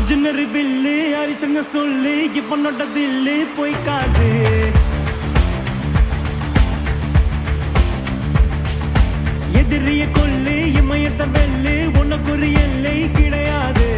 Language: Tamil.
அர்ஜுனர் வில்லு அரிச்சங்க சொல்லு இப்ப நொட்ட தில்லு போய் காது எதிரிய கொல்லு இமயத்த வெல்லு உனக்கு ஒரு எல்லை கிடையாது